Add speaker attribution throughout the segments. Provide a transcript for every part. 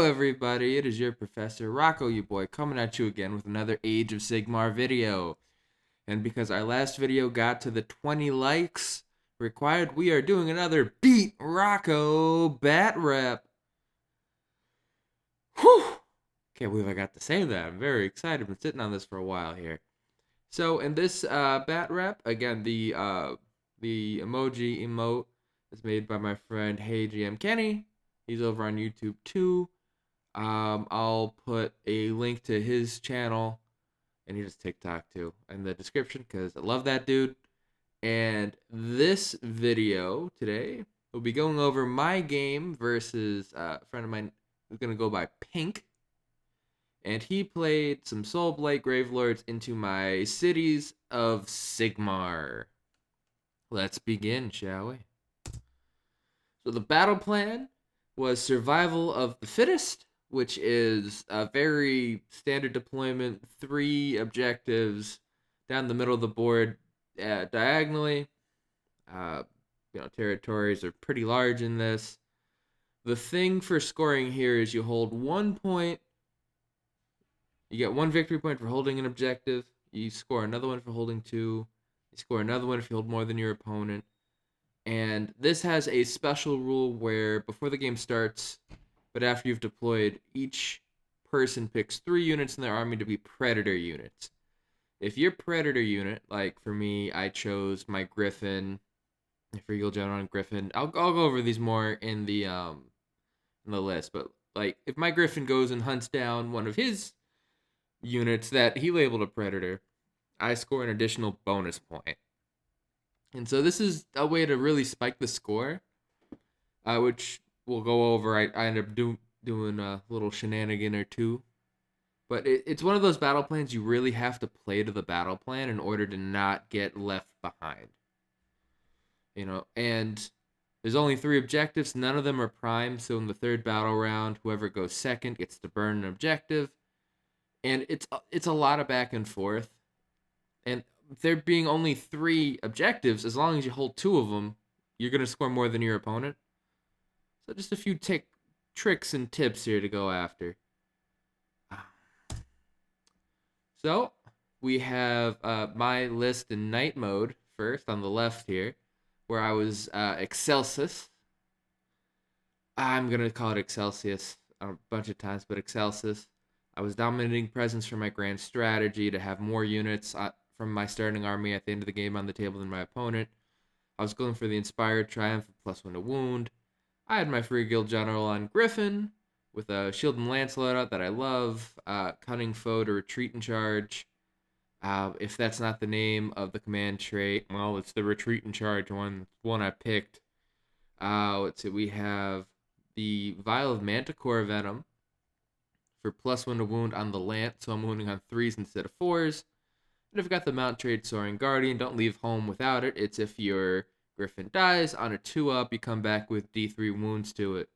Speaker 1: everybody, it is your Professor Rocco, you boy, coming at you again with another Age of Sigmar video. And because our last video got to the 20 likes required, we are doing another Beat Rocco Batrep. Whew! Can't believe I got to say that. I'm very excited. I've been sitting on this for a while here. So in this Batrep, again, the emoji emote is made by my friend Hey GM Kenny. He's over on YouTube too. I'll put a link to his channel, and he does TikTok too, in the description because I love that dude. And this video today will be going over my game versus a friend of mine who's gonna go by Pink, and he played some Soulblight Gravelords into my cities of Sigmar. Let's begin, shall we? So the battle plan was survival of the fittest, which is a very standard deployment, 3 objectives down the middle of the board diagonally. Territories are pretty large in this. The thing for scoring here is you hold 1 point. You get 1 victory point for holding an objective. You score another one for holding 2. You score another one if you hold more than your opponent. And this has a special rule where before the game starts, but after you've deployed, each person picks 3 units in their army to be predator units. If your predator unit, like for me, I chose my Griffin, for Eagle General and Griffin. I'll go over these more in the list, but like if my Griffin goes and hunts down one of his units that he labeled a predator, I score an additional bonus point. And so this is a way to really spike the score, which we'll go over. I end up doing a little shenanigan or two. But it's one of those battle plans you really have to play to the battle plan in order to not get left behind. And there's only 3 objectives. None of them are prime, so in the 3rd battle round, whoever goes second gets to burn an objective. And it's a lot of back and forth. And there being only 3 objectives, as long as you hold 2 of them, you're going to score more than your opponent. So just a few tricks and tips here to go after. So we have my list in night mode first on the left here, where I was Excelsis. I'm going to call it Excelsius a bunch of times, but Excelsis. I was dominating presence for my grand strategy to have more units from my starting army at the end of the game on the table than my opponent. I was going for the Inspired Triumph +1 to wound. I had my Free Guild General on Griffin with a Shield and Lance loadout that I love. Cunning Foe to retreat and charge. If that's not the name of the command trait, well, it's the retreat and charge one I picked. Let's see, we have the Vial of Manticore Venom for +1 to wound on the Lance, so I'm wounding on 3s instead of 4s. And if you got the Mount Trade Soaring Guardian, don't leave home without it. It's if your Griffin dies on a 2-up, you come back with D3 wounds to it.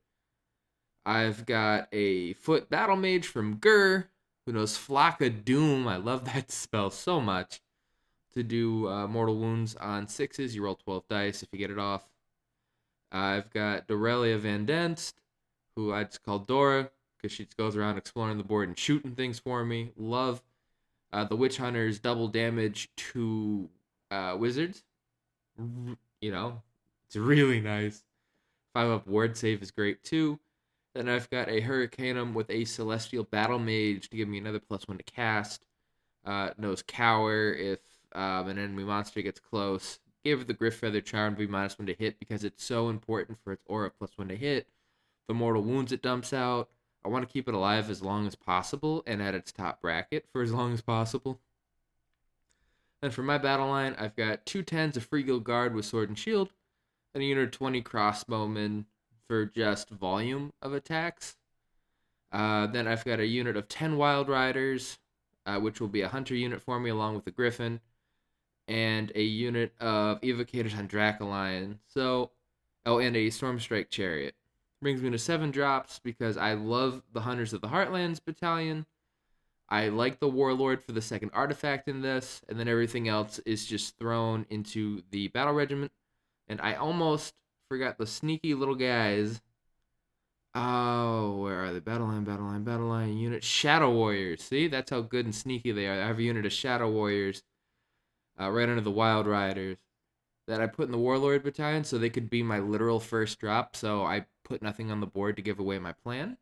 Speaker 1: I've got a Foot Battle Mage from Gur, who knows Flock of Doom. I love that spell so much. To do mortal wounds on 6s, you roll 12 dice if you get it off. I've got Dorelia Van Denst, who I just call Dora, because she just goes around exploring the board and shooting things for me. Love the Witch Hunter's double damage to wizards. It's really nice. 5-up ward save is great too. Then I've got a Hurricanum with a Celestial Battle Mage to give me another +1 to cast. Knows Cower if an enemy monster gets close. Give the Griff Feather Charm to be -1 to hit because it's so important for its aura +1 to hit. The mortal wounds it dumps out. I want to keep it alive as long as possible and at its top bracket for as long as possible. And for my battle line, I've got 2 10s of Free Guild Guard with Sword and Shield, and a unit of 20 crossbowmen for just volume of attacks. Then I've got a unit of 10 Wild Riders, which will be a Hunter unit for me along with the Griffin, and a unit of Evocators on Dracoline. And a Stormstrike Chariot. Brings me to 7 drops because I love the Hunters of the Heartlands battalion. I like the Warlord for the 2nd artifact in this, and then everything else is just thrown into the Battle Regiment. And I almost forgot the sneaky little guys. Oh, where are they? Battleland. unit Shadow Warriors. See, that's how good and sneaky they are. I have a unit of Shadow Warriors right under the Wild Riders that I put in the Warlord Battalion so they could be my literal first drop. So I put nothing on the board to give away my plan.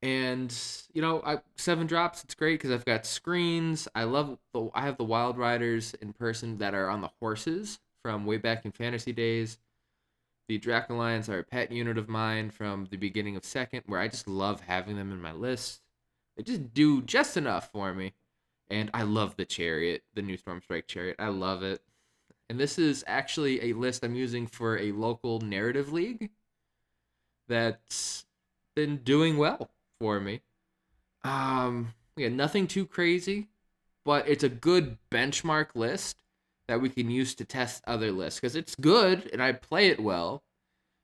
Speaker 1: And, you know, 7 drops, it's great because I've got screens. I have the Wild Riders in person that are on the horses from way back in Fantasy days. The Dracolions are a pet unit of mine from the beginning of second, where I just love having them in my list. They just do just enough for me. And I love the Chariot, the new Stormstrike Chariot. I love it. And this is actually a list I'm using for a local narrative league that's been doing well for me. Yeah, nothing too crazy, but it's a good benchmark list that we can use to test other lists because it's good and I play it well.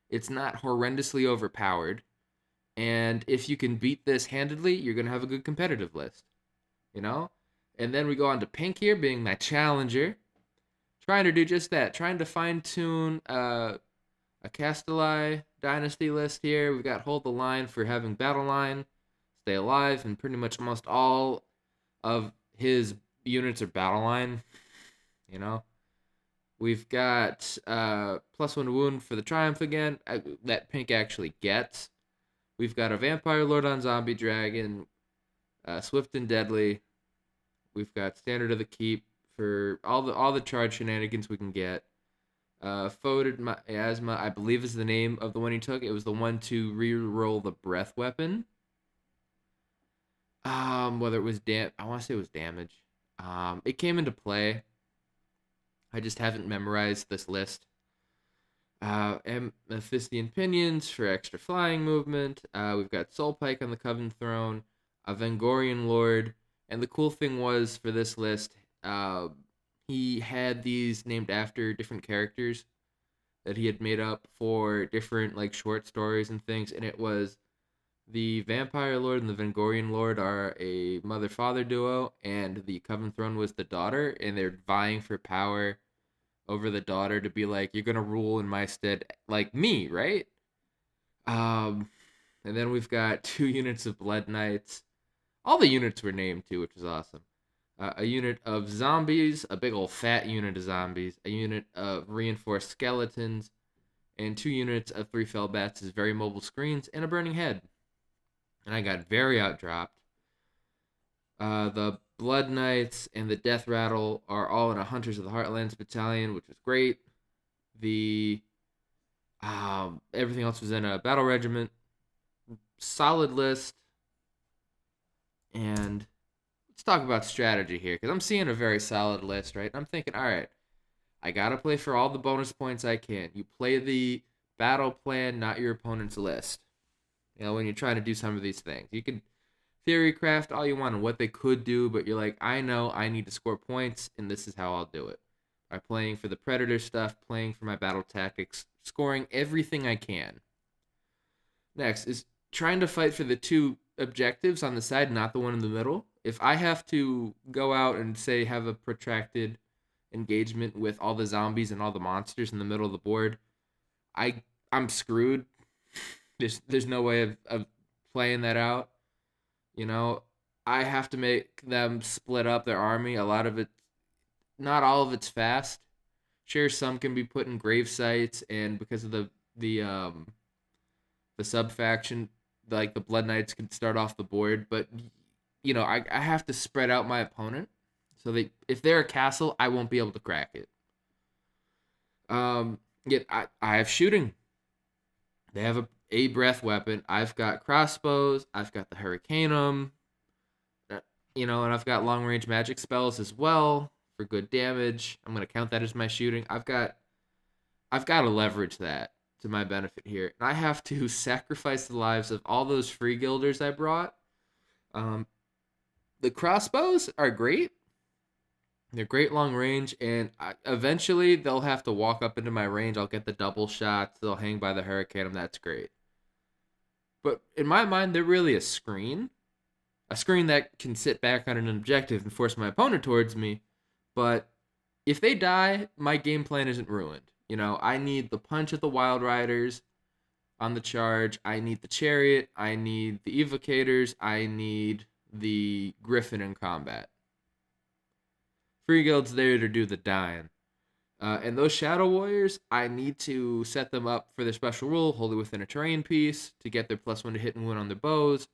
Speaker 1: It's not horrendously overpowered, and if you can beat this handedly, you're gonna have a good competitive list, you know. And then we go on to Pink here, being my challenger, trying to do just that, trying to fine tune a Castelli dynasty list here. We've got Hold the Line for having Battle Line, Stay Alive, and pretty much almost all of his units are Battle Line, you know. We've got +1 wound for the Triumph again, that Pink actually gets. We've got a Vampire Lord on Zombie Dragon, Swift and Deadly. We've got Standard of the Keep for all the charge shenanigans we can get. Foetid Miasma, I believe is the name of the one he took. It was the one to re-roll the breath weapon. Whether it was I want to say it was damage. It came into play. I just haven't memorized this list. Mephistian Pinions for extra flying movement. We've got Soul Pike on the Coven Throne, a Vengorian Lord, and the cool thing was for this list, he had these named after different characters that he had made up for different like short stories and things, and it was the Vampire Lord and the Vengorian Lord are a mother-father duo, and the Coven Throne was the daughter, and they're vying for power over the daughter to be like, you're gonna rule in my stead like me, right? And then we've got 2 units of Blood Knights. All the units were named too, which was awesome. A unit of zombies, a big old fat unit of zombies, a unit of reinforced skeletons, and 2 units of 3 fell bats as very mobile screens, and a burning head. And I got very outdropped. The Blood Knights and the Death Rattle are all in a Hunters of the Heartlands battalion, which was great. The everything else was in a Battle Regiment. Solid list. And let's talk about strategy here, because I'm seeing a very solid list, right? I'm thinking, all right, I got to play for all the bonus points I can. You play the battle plan, not your opponent's list. You know, when you're trying to do some of these things. You can theory craft all you want on what they could do, but you're like, I know I need to score points, and this is how I'll do it. By playing for the Predator stuff, playing for my battle tactics, scoring everything I can. Next is trying to fight for the 2 objectives on the side, not the one in the middle. If I have to go out and, say, have a protracted engagement with all the zombies and all the monsters in the middle of the board, I'm screwed. There's no way of playing that out. You know, I have to make them split up their army. A lot of it, not all of it's fast. Sure, some can be put in grave sites, and because of the sub faction, like the Blood Knights can start off the board. But you know, I have to spread out my opponent, so if they're a castle, I won't be able to crack it. Yet I have shooting. They have a breath weapon. I've got crossbows. I've got the Hurricanum. You know, and I've got long range magic spells as well for good damage. I'm gonna count that as my shooting. I've got to leverage that to my benefit here, and I have to sacrifice the lives of all those free guilders I brought. The crossbows are great. They're great long range, and eventually they'll have to walk up into my range. I'll get the double shots. They'll hang by the Hurricanum. That's great. But in my mind, they're really a screen that can sit back on an objective and force my opponent towards me. But if they die, my game plan isn't ruined. You know, I need the punch of the Wild Riders on the charge. I need the chariot. I need the evocators. I need the griffin in combat. Free guild's there to do the dying. And those Shadow Warriors, I need to set them up for their special rule, wholly within a terrain piece, to get their +1 to hit and wound on their bows.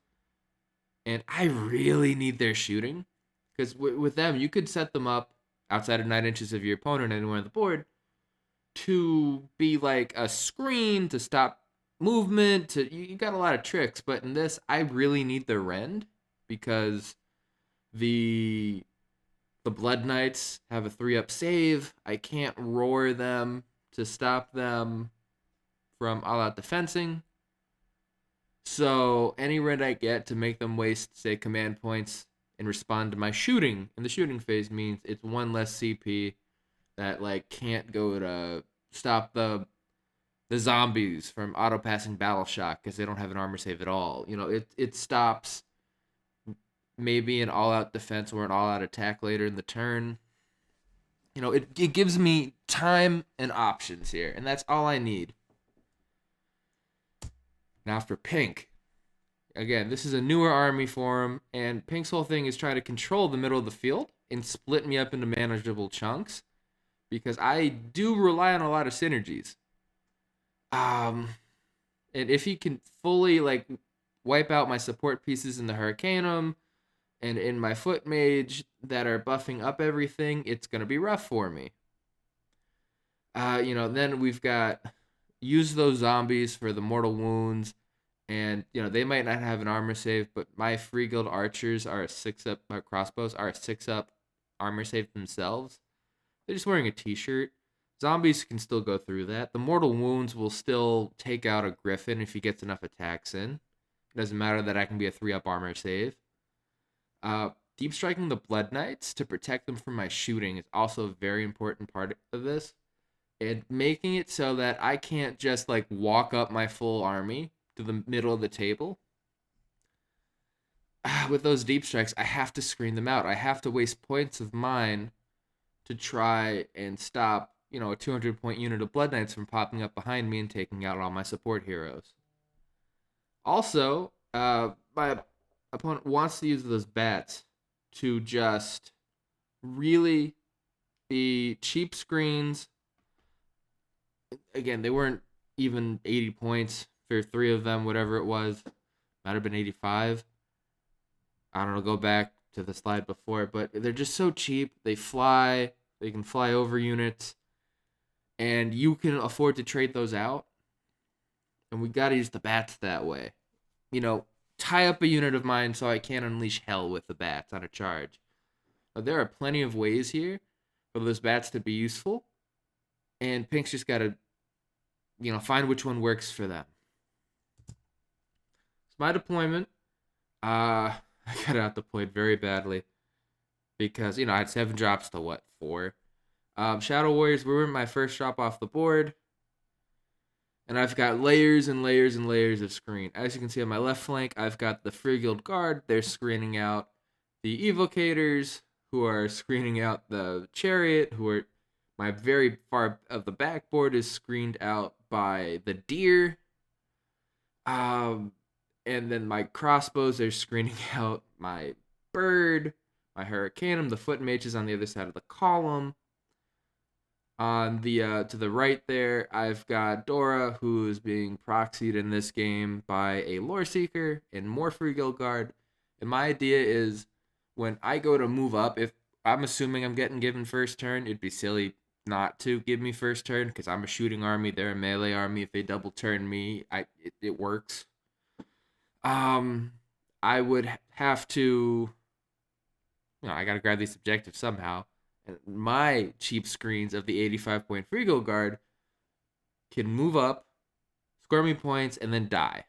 Speaker 1: And I really need their shooting. Because with them, you could set them up outside of 9 inches of your opponent anywhere on the board to be like a screen to stop movement. You got a lot of tricks. But in this, I really need their rend because the Blood Knights have a 3-up save. I can't roar them to stop them from all-out defensing. So any rend I get to make them waste, say, command points and respond to my shooting in the shooting phase means it's 1 less CP that like can't go to stop the zombies from auto-passing Battle Shock because they don't have an armor save at all. It stops maybe an all-out defense or an all-out attack later in the turn. It gives me time and options here, and that's all I need. Now for Pink. Again, this is a newer army for him, and Pink's whole thing is trying to control the middle of the field and split me up into manageable chunks because I do rely on a lot of synergies. And if he can fully wipe out my support pieces in the Hurricanum and in my Foot Mage that are buffing up everything, it's going to be rough for me. Then we've got use those zombies for the mortal wounds, and they might not have an armor save, but my Free Guild archers are a 6-up, crossbows are a 6-up armor save themselves. They're just wearing a t-shirt. Zombies can still go through that. The mortal wounds will still take out a griffin if he gets enough attacks in. It doesn't matter that I can be a 3-up armor save. Deep striking the Blood Knights to protect them from my shooting is also a very important part of this. And making it so that I can't just walk up my full army to the middle of the table. With those deep strikes, I have to screen them out. I have to waste points of mine to try and stop, a 200-point unit of Blood Knights from popping up behind me and taking out all my support heroes. Also, my opponent wants to use those bats to just really be cheap screens. Again, they weren't even 80 points for 3 of them, whatever it was. Might have been 85. I don't know, go back to the slide before, but they're just so cheap. They fly. They can fly over units. And you can afford to trade those out. And we got to use the bats that way. Tie up a unit of mine so I can't unleash hell with the bats on a charge. But there are plenty of ways here for those bats to be useful. And Pink's just got to, find which one works for them. So my deployment, I got out deployed very badly because, I had 7 drops to 4. Shadow Warriors were my first drop off the board. And I've got layers and layers and layers of screen. As you can see on my left flank, I've got the Free Guild Guard. They're screening out the Evocators, who are screening out the Chariot, who are my very far of the backboard is screened out by the Deer. And then my crossbows are screening out my Bird, my Hurricanum, the Foot Mage is on the other side of the column. On the to the right there, I've got Dora, who is being proxied in this game by a Lore Seeker and more Free Guild Guard. And my idea is when I go to move up, if I'm assuming I'm getting given first turn, it'd be silly not to give me first turn because I'm a shooting army, they're a melee army. If they double turn me, it works. I would have to, I gotta grab these objectives somehow. And my cheap screens of the 85-point Free Guild Guard can move up, score me points, and then die.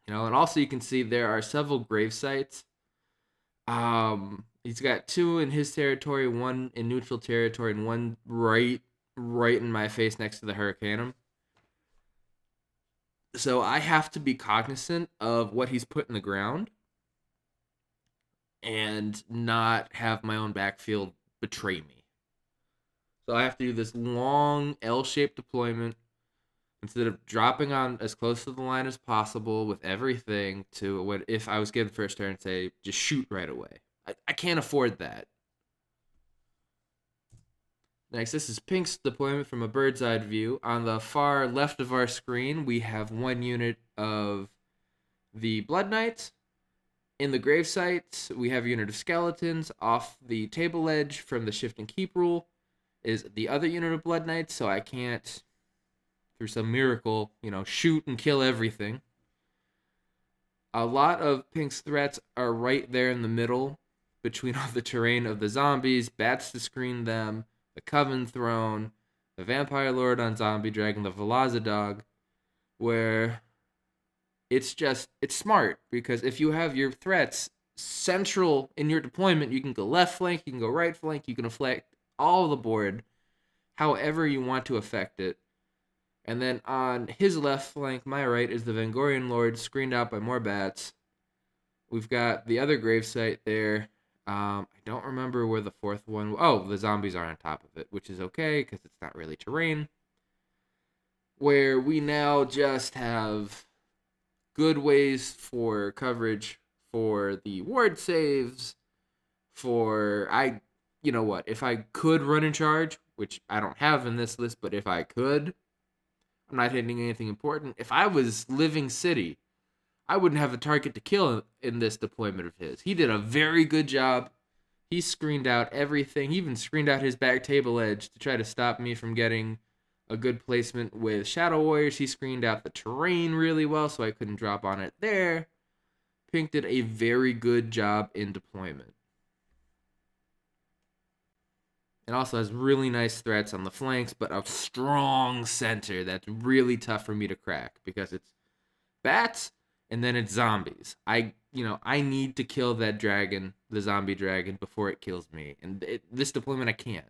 Speaker 1: And also you can see there are several grave sites. He's got 2 in his territory, 1 in neutral territory, and 1 right in my face next to the Hurricanum. So I have to be cognizant of what he's put in the ground and not have my own backfield betray me. So I have to do this long L-shaped deployment instead of dropping on as close to the line as possible with everything to what if I was given first turn, say, just shoot right away. I can't afford that. Next, this is Pink's deployment from a bird's eye view. On the far left of our screen, we have one unit of the Blood Knights. In the gravesite, we have a unit of skeletons. Off the table edge from the shift and keep rule is the other unit of Blood Knights, so I can't, through some miracle, shoot and kill everything. A lot of Pink's threats are right there in the middle between all the terrain of the zombies, bats to screen them, the Coven Throne, the Vampire Lord on Zombie Dragon, the Velocidog, where it's smart, because if you have your threats central in your deployment, you can go left flank, you can go right flank, you can affect all the board however you want to affect it. And then on his left flank, my right, is the Vangorian Lord, screened out by more bats. We've got the other gravesite there. I don't remember where the fourth one... Oh, the zombies are on top of it, which is okay, because it's not really terrain. Where we now just have good ways for coverage for the ward saves, you know what, if I could run in charge, which I don't have in this list, but if I could, I'm not hitting anything important. If I was living city, I wouldn't have a target to kill in this deployment of his. He did a very good job. He screened out everything. He even screened out his back table edge to try to stop me from getting a good placement with Shadow Warriors. He screened out the terrain really well, so I couldn't drop on it there. Pink did a very good job in deployment. It also has really nice threats on the flanks, but a strong center that's really tough for me to crack, because it's bats and then it's zombies. I need to kill that dragon, the zombie dragon, before it kills me. And this deployment, I can't.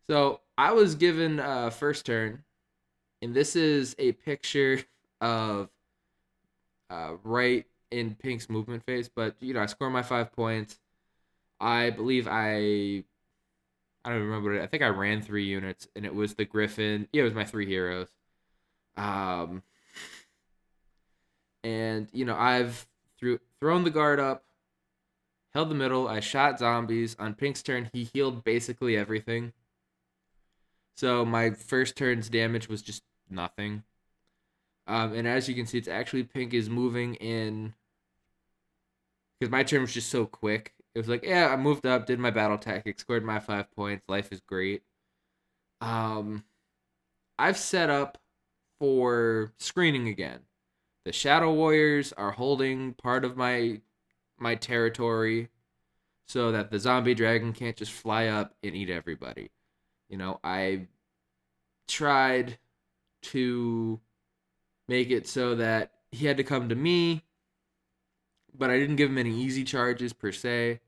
Speaker 1: So I was given first turn, and this is a picture of right in Pink's movement phase. But I score my 5 points. I believe I don't remember it. I think I ran 3 units, and it was the Griffin. Yeah, it was my 3 heroes. And I've thrown the guard up, held the middle. I shot zombies. On Pink's turn, he healed basically everything. So my first turn's damage was just nothing. And as you can see, it's actually Pink is moving in, because my turn was just so quick. It was like, yeah, I moved up, did my battle tactic, scored my 5 points. Life is great. I've set up for screening again. The Shadow Warriors are holding part of my territory so that the zombie dragon can't just fly up and eat everybody. I tried to make it so that he had to come to me, but I didn't give him any easy charges per se.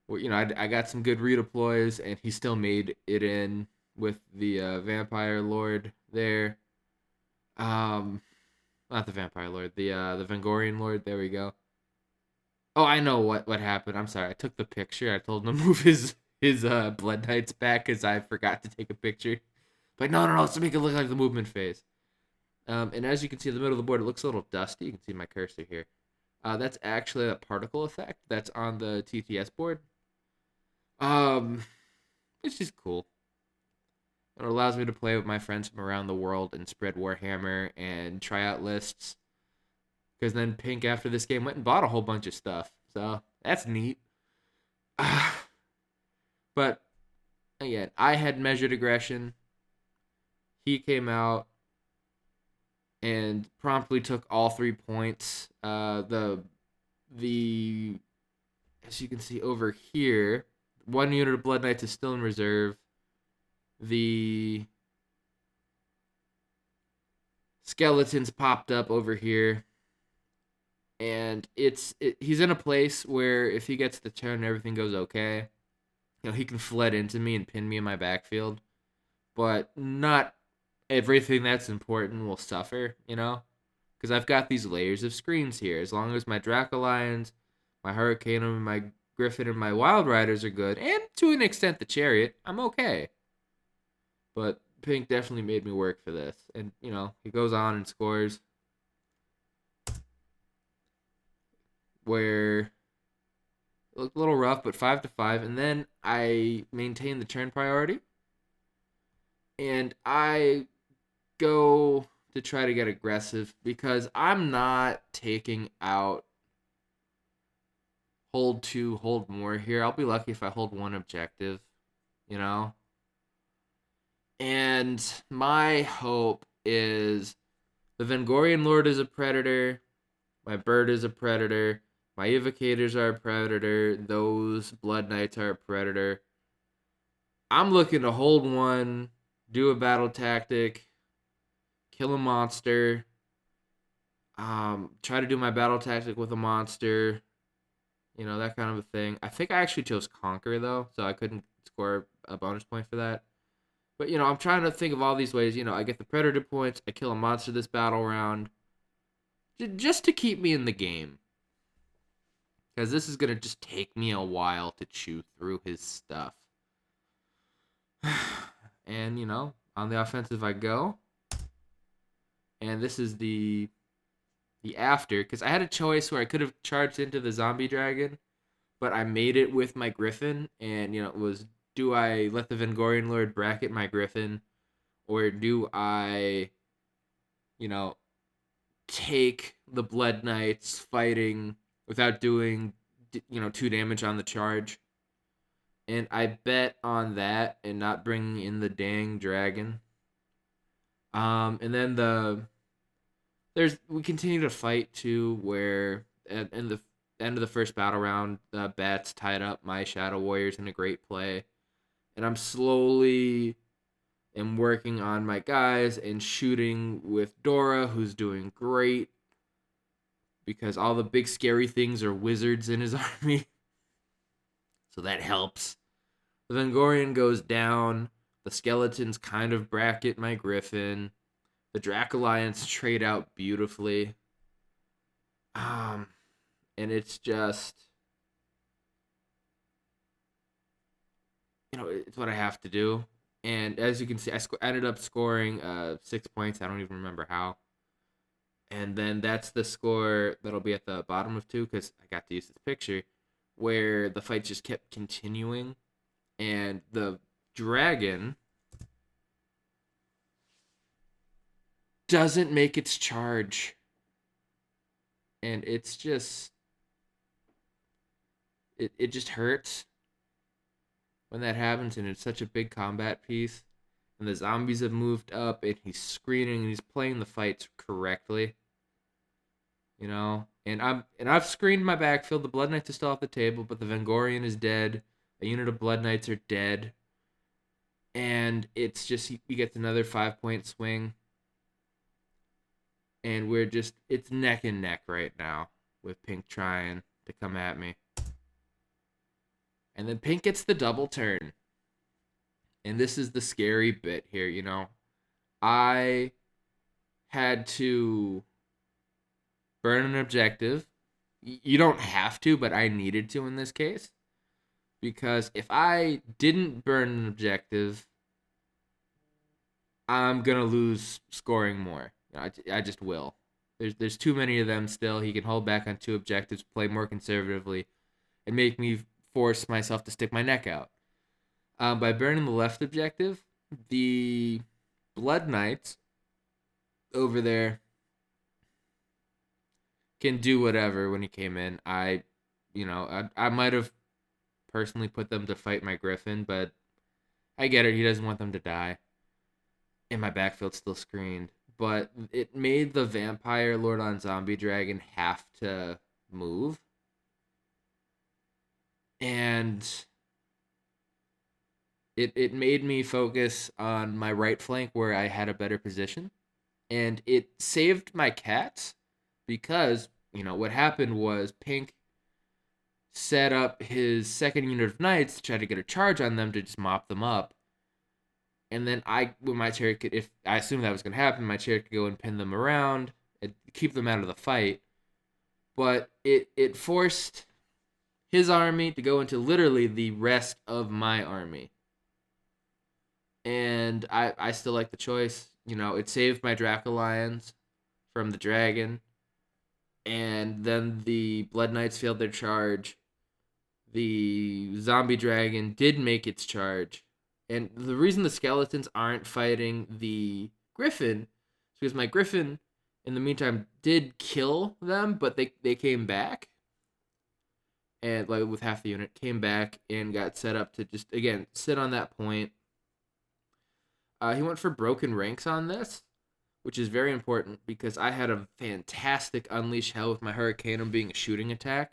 Speaker 1: Well, I got some good redeploys, and he still made it in with the Vampire Lord there. Not the Vampire Lord, the Vangorian Lord. There we go. Oh, I know what happened. I'm sorry. I took the picture. I told him to move his Blood Knights back because I forgot to take a picture. But no, let's make it look like the movement phase. And as you can see in the middle of the board, it looks a little dusty. You can see my cursor here. That's actually a particle effect that's on the TTS board. It's just cool. It allows me to play with my friends from around the world and spread Warhammer and try out lists. Because then Pink, after this game, went and bought a whole bunch of stuff. So that's neat. But again, I had measured aggression. He came out and promptly took all 3 points. The as you can see over here, 1 unit of Blood Knights is still in reserve. The skeletons popped up over here, and he's in a place where if he gets the turn and everything goes okay, he can flood into me and pin me in my backfield, but not everything that's important will suffer, because I've got these layers of screens here. As long as my Dracolions, my Hurricanum, my Griffin, and my Wild Riders are good, and to an extent the Chariot, I'm okay. But Pink definitely made me work for this. And, he goes on and scores where it looked a little rough, but 5-5. And then I maintain the turn priority. And I go to try to get aggressive because I'm not taking out hold 2, hold more here. I'll be lucky if I hold 1 objective, you know? And my hope is the Vengorian Lord is a predator, my bird is a predator, my evocators are a predator, those Blood Knights are a predator. I'm looking to hold 1, do a battle tactic, kill a monster, try to do my battle tactic with a monster, that kind of a thing. I think I actually chose Conquer, though, so I couldn't score a bonus point for that. But, I'm trying to think of all these ways. I get the Predator points, I kill a monster this battle round, just to keep me in the game. Because this is going to just take me a while to chew through his stuff. And, on the offensive I go. And this is the after, because I had a choice where I could have charged into the zombie dragon, but I made it with my griffin, and it was, do I let the Vengorian Lord bracket my griffin, or do I, take the Blood Knights fighting without doing, 2 damage on the charge? And I bet on that and not bringing in the dang dragon. And then we continue to fight too, where in the end of the first battle round, Bats tied up my Shadow Warriors in a great play, and I'm slowly am working on my guys and shooting with Dora, who's doing great because all the big scary things are wizards in his army, so that helps. The Vengorian goes down. The skeletons kind of bracket my Griffin. The Drac Alliance trade out beautifully. And it's just, it's what I have to do. And as you can see, I ended up scoring 6 points. I don't even remember how. And then that's the score that'll be at the bottom of 2, because I got to use this picture, where the fight just kept continuing. And the dragon doesn't make its charge. And it's just, it just hurts when that happens, and it's such a big combat piece. And the zombies have moved up, and he's screening, and he's playing the fights correctly. And I've screened my backfield. The Blood Knights are still off the table, but the Vengorian is dead. A unit of Blood Knights are dead. And it's just, he gets another 5-point swing. And it's neck and neck right now with Pink trying to come at me. And then Pink gets the double turn. And this is the scary bit here, I had to burn an objective. You don't have to, but I needed to in this case. Because if I didn't burn an objective, I'm going to lose scoring more. I just will. There's too many of them still. He can hold back on 2 objectives, play more conservatively, and make me force myself to stick my neck out. By burning the left objective, the Blood Knights over there can do whatever when he came in. I might have personally put them to fight my Griffin, but I get it. He doesn't want them to die. And my backfield's still screened. But it made the Vampire Lord on Zombie Dragon have to move. And it made me focus on my right flank where I had a better position. And it saved my cats because, what happened was Pink set up his second unit of knights to try to get a charge on them to just mop them up. And then when my chariot could, if I assumed that was going to happen, my chariot could go and pin them around and keep them out of the fight. But it forced his army to go into literally the rest of my army. and I still like the choice. You know, it saved my Draco Lions from the dragon, and then the Blood Knights failed their charge. The zombie dragon did make its charge, and the reason the skeletons aren't fighting the griffin is because my griffin, in the meantime, did kill them, but they came back, and like with half the unit, came back and got set up to just again sit on that point. He went for broken ranks on this, which is very important because I had a fantastic unleash hell with my Hurricanum being a shooting attack.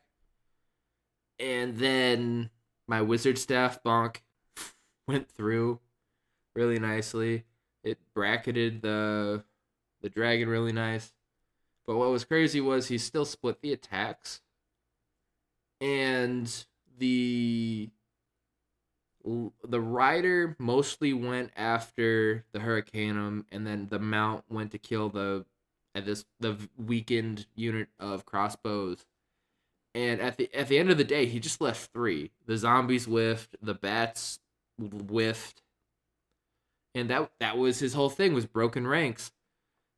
Speaker 1: And then my wizard staff bonk went through really nicely. It bracketed the dragon really nice. But what was crazy was he still split the attacks. And the rider mostly went after the Hurricanum, and then the mount went to kill the weakened unit of crossbows. And at the end of the day, he just left 3. The zombies whiffed, the bats whiffed, and that was his whole thing, was broken ranks.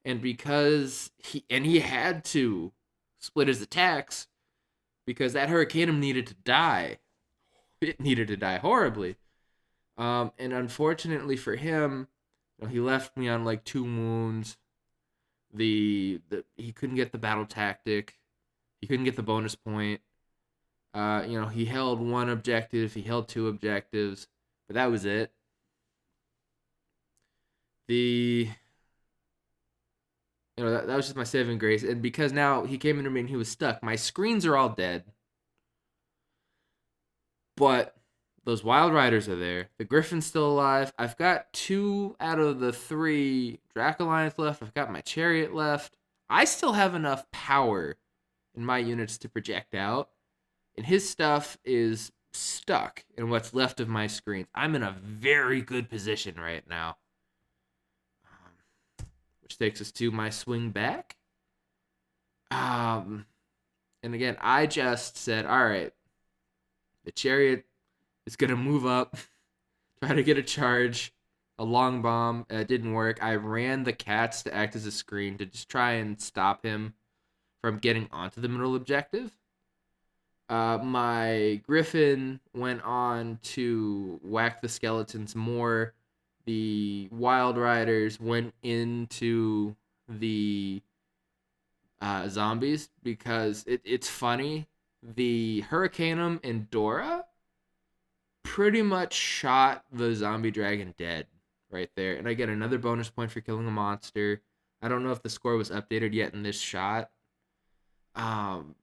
Speaker 1: And because he had to split his attacks because that Hurricanum needed to die. It needed to die horribly. And unfortunately for him, you know, he left me on like 2 wounds. He couldn't get the battle tactic. He couldn't get the bonus point. You know, he held 1 objective. He held 2 objectives, but that was it. That was just my saving grace. And because now he came into me and he was stuck, my screens are all dead. But those Wild Riders are there. The Griffin's still alive. I've got 2 out of the 3 Draco Lions left. I've got my Chariot left. I still have enough power in my units to project out. And his stuff is stuck in what's left of my screens. I'm in a very good position right now. Which takes us to my swing back. And again, I just said, all right, the Chariot is going to move up, try to get a charge, a long bomb. It didn't work. I ran the cats to act as a screen to just try and stop him from getting onto the middle objective. My Griffin went on to whack the skeletons more. The Wild Riders went into the zombies because it's funny. The Hurricanum and Dora pretty much shot the zombie dragon dead right there. And I get another bonus point for killing a monster. I don't know if the score was updated yet in this shot. And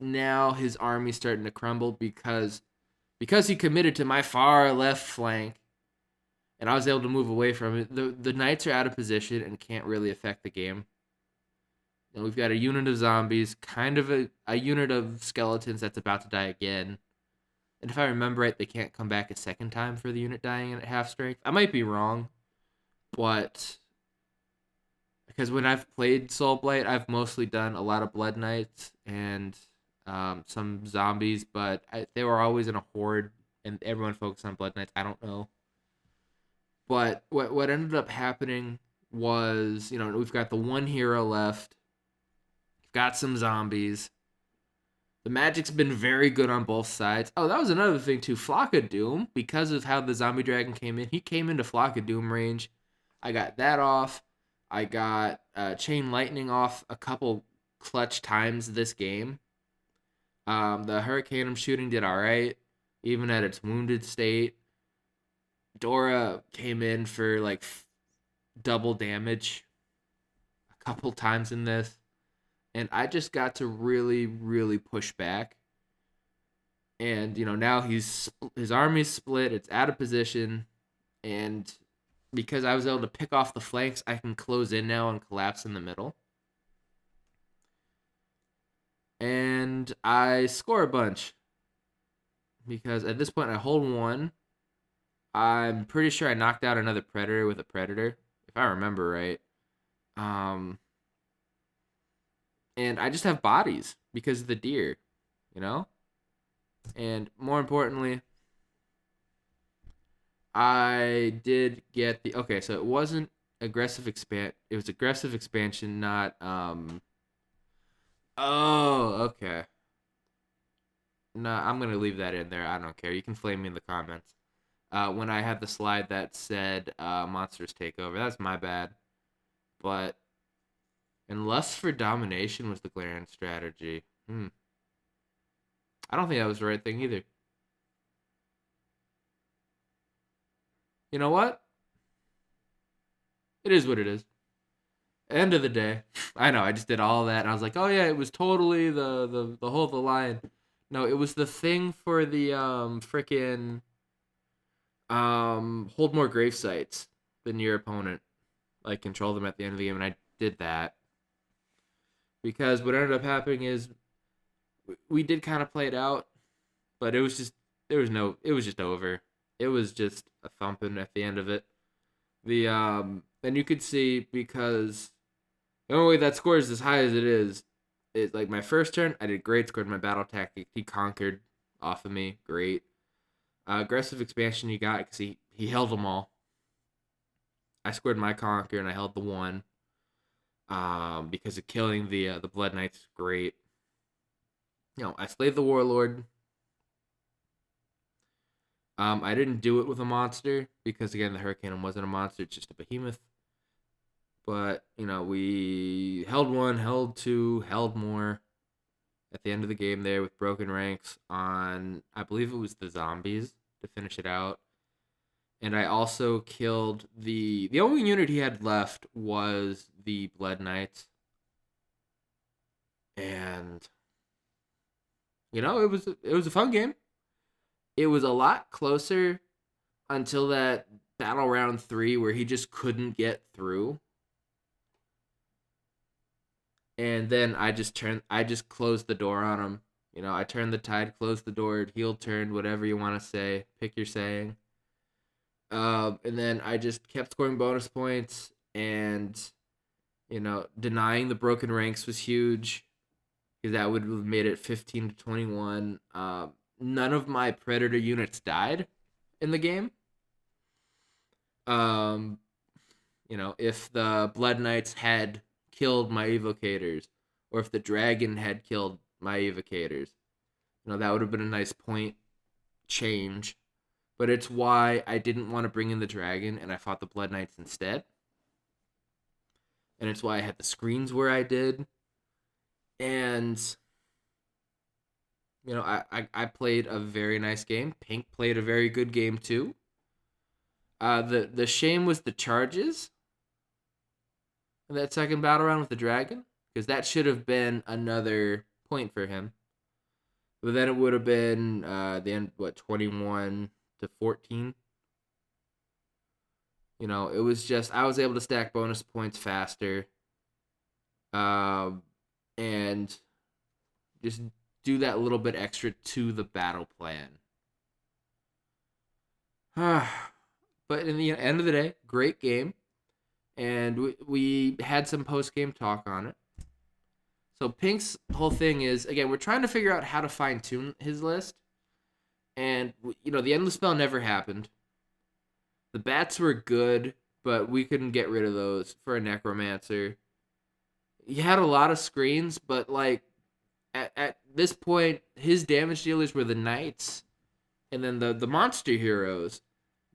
Speaker 1: now his army's starting to crumble because he committed to my far left flank, and I was able to move away from it. The knights are out of position and can't really affect the game. And we've got a unit of zombies, kind of a unit of skeletons that's about to die again. And if I remember right, they can't come back a second time for the unit dying at half strength. I might be wrong, but because when I've played Soulblight, I've mostly done a lot of Blood Knights and some zombies, but they were always in a horde, and everyone focused on Blood Knights. I don't know. But what ended up happening was, you know, we've got the 1 hero left. We've got some zombies. The magic's been very good on both sides. Oh, that was another thing too. Flock of Doom, because of how the zombie dragon came in, he came into Flock of Doom range. I got that off. I got Chain Lightning off a couple clutch times this game. The Hurricanum shooting did all right, even at its wounded state. Dora came in for like double damage a couple times in this. And I just got to really, really push back. And, you know, now his army's split. It's out of position. And because I was able to pick off the flanks, I can close in now and collapse in the middle. And I score a bunch. Because at this point, I hold 1. I'm pretty sure I knocked out another Predator with a Predator, if I remember right. And I just have bodies because of the deer, you know? And more importantly, I did get the okay, so it wasn't aggressive expand. It was aggressive expansion, not Oh, okay. No, I'm gonna leave that in there. I don't care. You can flame me in the comments. When I had the slide that said monsters take over, that's my bad. But and lust for domination was the glaring strategy. I don't think that was the right thing either. You know what? It is what it is. End of the day, I know I just did all that, and I was like, oh yeah, it was totally the whole the line. No, it was the thing for the freaking hold more grave sites than your opponent, like control them at the end of the game, and I did that because what ended up happening is we did kind of play it out, but it was just it was just over. It was just a thumping at the end of it. The and you could see because the only way that score is as high as it is like my first turn, I did great, scored my battle tactic. He conquered off of me, great. Aggressive expansion you got because he held them all. I scored my conquer and I held the one. Because of killing the Blood Knights, great. I slayed the Warlord. I didn't do it with a monster because again the Hurricane wasn't a monster; it's just a behemoth. But we held one, held two, held more at the end of the game there with broken ranks on I believe it was the zombies to finish it out. And I also killed the only unit he had left was the Blood Knights. And it was a fun game. It was a lot closer until that Battleround 3 where he just couldn't get through. And then I just closed the door on him. I turned the tide, closed the door, heel turned, whatever you want to say, pick your saying. And then I just kept scoring bonus points, and denying the broken ranks was huge because that would have made it 15 to 21. None of my predator units died in the game. If the Blood Knights had killed my evocators, or if the dragon had killed my evocators, that would have been a nice point change. But it's why I didn't want to bring in the dragon and I fought the Blood Knights instead. And it's why I had the screens where I did. And I played a very nice game. Pink played a very good game too. The shame was the charges in that second battle round with the dragon, because that should have been another point for him. But then it would have been the end 21 to 14. It was just I was able to stack bonus points faster, and just do that little bit extra to the battle plan. But in the end of the day, great game, and we had some post game talk on it. So Pink's whole thing is, again, we're trying to figure out how to fine tune his list, and the endless spell never happened. The bats were good, but we couldn't get rid of those for a necromancer. He had a lot of screens, but like at this point, his damage dealers were the knights, and then the monster heroes.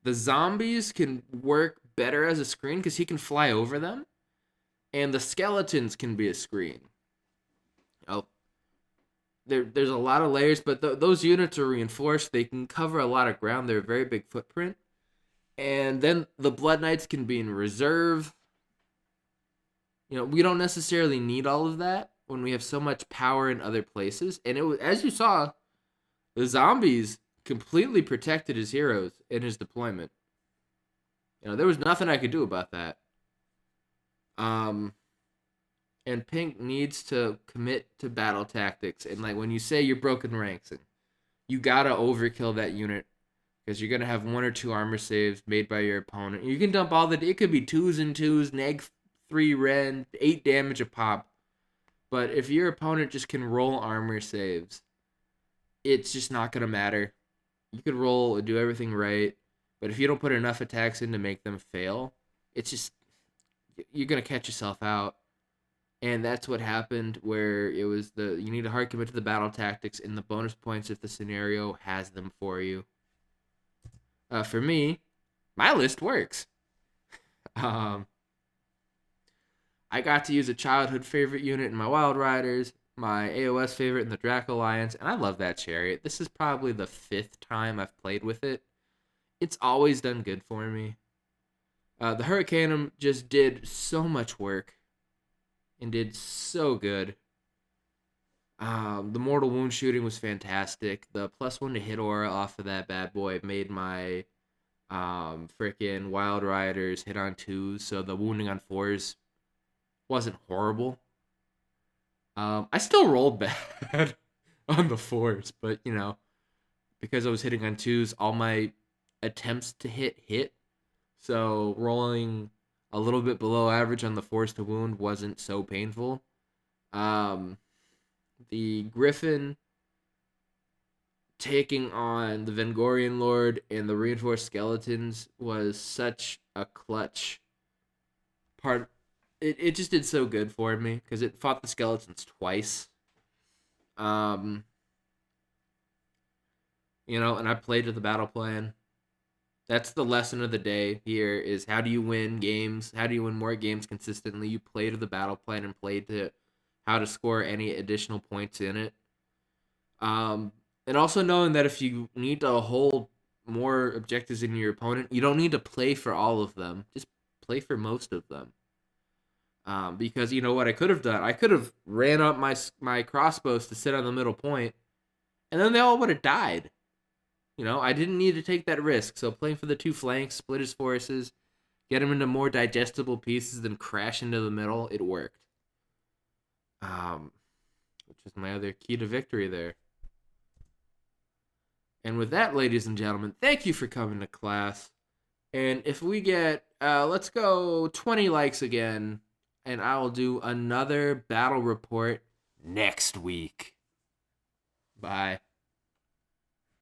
Speaker 1: The zombies can work better as a screen because he can fly over them, and the skeletons can be a screen. There's a lot of layers, but those units are reinforced. They can cover a lot of ground. They're a very big footprint. And then the Blood Knights can be in reserve. We don't necessarily need all of that when we have so much power in other places. And it was, as you saw, the zombies completely protected his heroes in his deployment. There was nothing I could do about that. And Pink needs to commit to battle tactics. And like when you say you're broken ranks, you gotta overkill that unit because you're gonna have 1 or 2 armor saves made by your opponent. You can dump all it could be 2s and 2s, -3 ren, 8 damage a pop. But if your opponent just can roll armor saves, it's just not gonna matter. You could roll and do everything right. But if you don't put enough attacks in to make them fail, it's just you're gonna catch yourself out. And that's what happened where it was you need to hard commit to the battle tactics and the bonus points if the scenario has them for you. For me, my list works. Um, I got to use a childhood favorite unit in my Wild Riders, my AoS favorite in the Drac Alliance, and I love that chariot. This is probably the 5th time I've played with it. It's always done good for me. The Hurricanum just did so much work and did so good. The mortal wound shooting was fantastic. The +1 to hit aura off of that bad boy made my freaking Wild Riders hit on 2s, so the wounding on 4s wasn't horrible. I still rolled bad on the 4s, but because I was hitting on 2s, all my attempts to hit. So rolling a little bit below average on the 4s to wound wasn't so painful. The Griffin taking on the Vengorian Lord and the reinforced skeletons was such a clutch part. It just did so good for me because it fought the skeletons twice. And I played with the battle plan. That's the lesson of the day here is how do you win games? How do you win more games consistently? You play to the battle plan and play to how to score any additional points in it. And also knowing that if you need to hold more objectives in your opponent, you don't need to play for all of them. Just play for most of them. Because you know what I could have done? I could have ran up my crossbows to sit on the middle point, and then they all would have died. I didn't need to take that risk. So playing for the 2 flanks, split his forces, get him into more digestible pieces, then crash into the middle, it worked. Which is my other key to victory there. And with that, ladies and gentlemen, thank you for coming to class. And if we get, let's go 20 likes again, and I will do another battle report next week. Bye.